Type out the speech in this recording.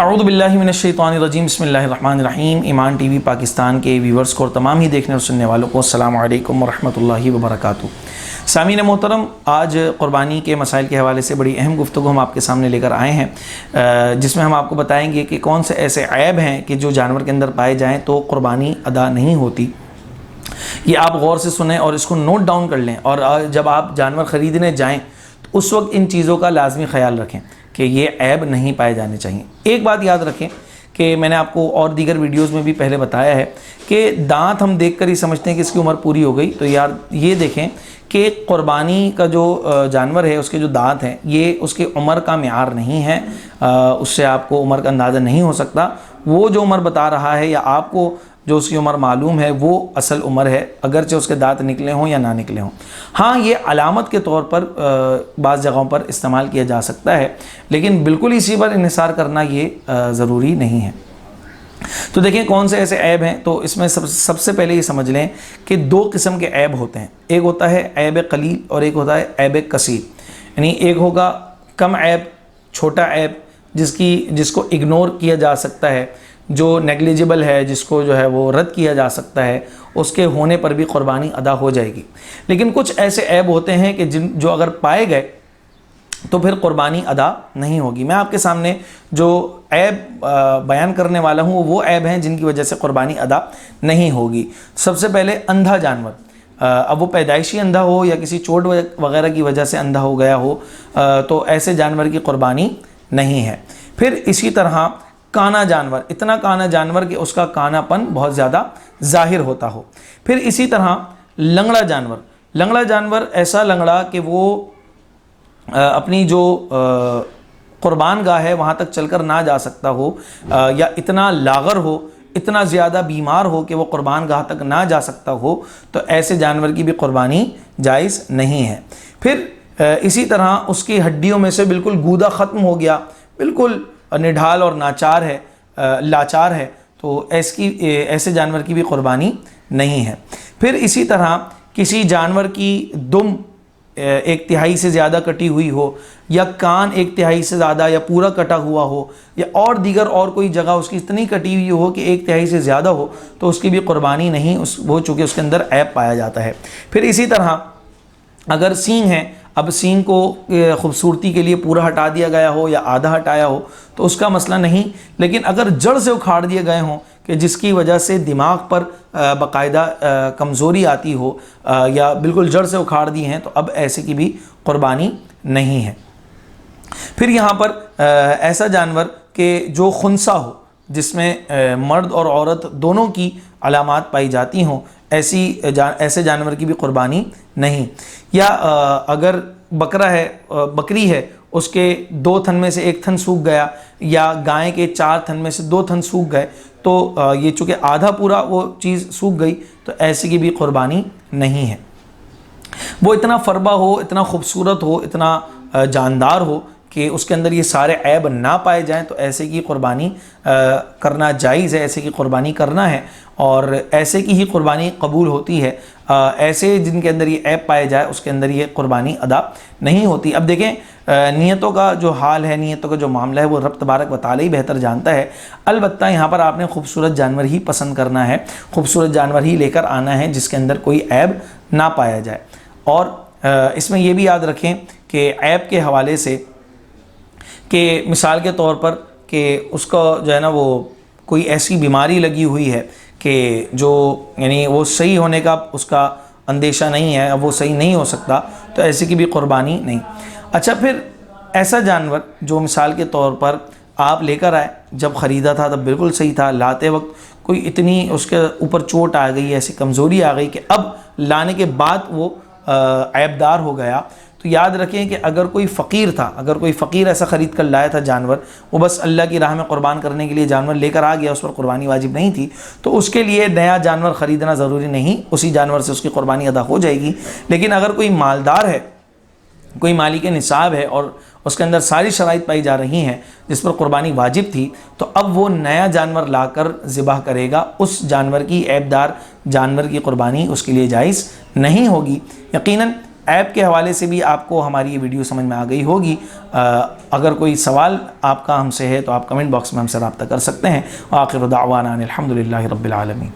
اعوذ باللہ من الشیطان الرجیم، بسم اللہ الرحمن الرحیم۔ ایمان ٹی وی پاکستان کے ویورز کو اور تمام ہی دیکھنے اور سننے والوں کو السلام علیکم ورحمۃ اللہ وبرکاتہ۔ سامعین محترم، آج قربانی کے مسائل کے حوالے سے بڑی اہم گفتگو ہم آپ کے سامنے لے کر آئے ہیں، جس میں ہم آپ کو بتائیں گے کہ کون سے ایسے عیب ہیں کہ جو جانور کے اندر پائے جائیں تو قربانی ادا نہیں ہوتی۔ یہ آپ غور سے سنیں اور اس کو نوٹ ڈاؤن کر لیں، اور جب آپ جانور خریدنے جائیں تو اس وقت ان چیزوں کا لازمی خیال رکھیں کہ یہ عیب نہیں پائے جانے چاہیے۔ ایک بات یاد رکھیں کہ میں نے آپ کو اور دیگر ویڈیوز میں بھی پہلے بتایا ہے کہ دانت ہم دیکھ کر ہی سمجھتے ہیں کہ اس کی عمر پوری ہو گئی، تو یار یہ دیکھیں کہ قربانی کا جو جانور ہے اس کے جو دانت ہیں یہ اس کی عمر کا معیار نہیں ہے، اس سے آپ کو عمر کا اندازہ نہیں ہو سکتا۔ وہ جو عمر بتا رہا ہے یا آپ کو جو اس کی عمر معلوم ہے وہ اصل عمر ہے، اگرچہ اس کے دانت نکلے ہوں یا نہ نکلے ہوں۔ ہاں، یہ علامت کے طور پر بعض جگہوں پر استعمال کیا جا سکتا ہے، لیکن بالکل اسی پر انحصار کرنا یہ ضروری نہیں ہے۔ تو دیکھیں کون سے ایسے عیب ہیں، تو اس میں سب سے پہلے یہ سمجھ لیں کہ دو قسم کے عیب ہوتے ہیں، ایک ہوتا ہے عیب قلیل اور ایک ہوتا ہے عیب کثیر۔ یعنی ایک ہوگا کم عیب، چھوٹا عیب جس کو اگنور کیا جا سکتا ہے، جو نیگلیجبل ہے، جس کو جو ہے وہ رد کیا جا سکتا ہے، اس کے ہونے پر بھی قربانی ادا ہو جائے گی۔ لیکن کچھ ایسے عیب ہوتے ہیں کہ جو اگر پائے گئے تو پھر قربانی ادا نہیں ہوگی۔ میں آپ کے سامنے جو عیب بیان کرنے والا ہوں وہ عیب ہیں جن کی وجہ سے قربانی ادا نہیں ہوگی۔ سب سے پہلے اندھا جانور، اب وہ پیدائشی اندھا ہو یا کسی چوٹ وغیرہ کی وجہ سے اندھا ہو گیا ہو، تو ایسے جانور کی قربانی نہیں ہے۔ پھر اسی طرح کانا جانور، اتنا کانا جانور کہ اس کا کانا پن بہت زیادہ ظاہر ہوتا ہو۔ پھر اسی طرح لنگڑا جانور ایسا لنگڑا کہ وہ اپنی جو قربان گاہ ہے وہاں تک چل کر نہ جا سکتا ہو، یا اتنا لاغر ہو، اتنا زیادہ بیمار ہو کہ وہ قربان گاہ تک نہ جا سکتا ہو، تو ایسے جانور کی بھی قربانی جائز نہیں ہے۔ پھر اسی طرح اس کی ہڈیوں میں سے بالکل گودا ختم ہو گیا، بالکل نڈھال اور لاچار ہے، تو ایسے جانور کی بھی قربانی نہیں ہے۔ پھر اسی طرح کسی جانور کی دم 1/3 سے زیادہ کٹی ہوئی ہو، یا کان 1/3 سے زیادہ یا پورا کٹا ہوا ہو، یا اور دیگر اور کوئی جگہ اس کی اتنی کٹی ہوئی ہو کہ 1/3 سے زیادہ ہو، تو اس کی بھی قربانی نہیں، وہ چونکہ اس کے اندر عیب پایا جاتا ہے۔ پھر اسی طرح اگر سینگ ہے، اب سینگ کو خوبصورتی کے لیے پورا ہٹا دیا گیا ہو یا آدھا ہٹایا ہو تو اس کا مسئلہ نہیں، لیکن اگر جڑ سے اکھاڑ دیے گئے ہوں کہ جس کی وجہ سے دماغ پر باقاعدہ کمزوری آتی ہو، یا بالکل جڑ سے اکھاڑ دی ہیں، تو اب ایسے کی بھی قربانی نہیں ہے۔ پھر یہاں پر ایسا جانور کہ جو خنثی ہو، جس میں مرد اور عورت دونوں کی علامات پائی جاتی ہوں، ایسے جانور کی بھی قربانی نہیں۔ یا اگر بکری ہے، اس کے 2 تھن میں سے 1 تھن سوکھ گیا، یا گائے کے 4 تھن میں سے 2 تھن سوکھ گئے، تو یہ چونکہ آدھا پورا وہ چیز سوکھ گئی، تو ایسی کی بھی قربانی نہیں ہے۔ وہ اتنا فربا ہو، اتنا خوبصورت ہو، اتنا جاندار ہو کہ اس کے اندر یہ سارے عیب نہ پائے جائیں، تو ایسے کی قربانی کرنا جائز ہے، ایسے کی قربانی کرنا ہے، اور ایسے کی ہی قربانی قبول ہوتی ہے۔ ایسے جن کے اندر یہ عیب پائے جائے اس کے اندر یہ قربانی ادا نہیں ہوتی۔ اب دیکھیں نیتوں کا جو حال ہے، نیتوں کا جو معاملہ ہے، وہ رب تبارک و تعالی ہی بہتر جانتا ہے۔ البتہ یہاں پر آپ نے خوبصورت جانور ہی پسند کرنا ہے، خوبصورت جانور ہی لے کر آنا ہے جس کے اندر کوئی عیب نہ پایا جائے۔ اور اس میں یہ بھی یاد رکھیں کہ عیب کے حوالے سے کہ مثال کے طور پر کہ اس کا جو ہے نا وہ کوئی ایسی بیماری لگی ہوئی ہے کہ جو یعنی وہ صحیح ہونے کا اس کا اندیشہ نہیں ہے، اب وہ صحیح نہیں ہو سکتا، تو ایسے کی بھی قربانی نہیں۔ اچھا، پھر ایسا جانور جو مثال کے طور پر آپ لے کر آئے، جب خریدا تھا تب بالکل صحیح تھا، لاتے وقت کوئی اتنی اس کے اوپر چوٹ آ گئی، ایسی کمزوری آ گئی کہ اب لانے کے بعد وہ عیب دار ہو گیا، تو یاد رکھیں کہ اگر کوئی فقیر ایسا خرید کر لایا تھا جانور، وہ بس اللہ کی راہ میں قربان کرنے کے لیے جانور لے کر آ گیا، اس پر قربانی واجب نہیں تھی، تو اس کے لیے نیا جانور خریدنا ضروری نہیں، اسی جانور سے اس کی قربانی ادا ہو جائے گی۔ لیکن اگر کوئی مالدار ہے، کوئی مالک نصاب ہے اور اس کے اندر ساری شرائط پائی جا رہی ہیں جس پر قربانی واجب تھی، تو اب وہ نیا جانور لا کر ذبح کرے گا، اس جانور کی عیب دار جانور کی قربانی اس کے لیے جائز نہیں ہوگی۔ یقیناً ایپ کے حوالے سے بھی آپ کو ہماری یہ ویڈیو سمجھ میں آ گئی ہوگی۔ اگر کوئی سوال آپ کا ہم سے ہے تو آپ کمنٹ باکس میں ہم سے رابطہ کر سکتے ہیں۔ آخر دعوانا الحمدللہ رب العالمین۔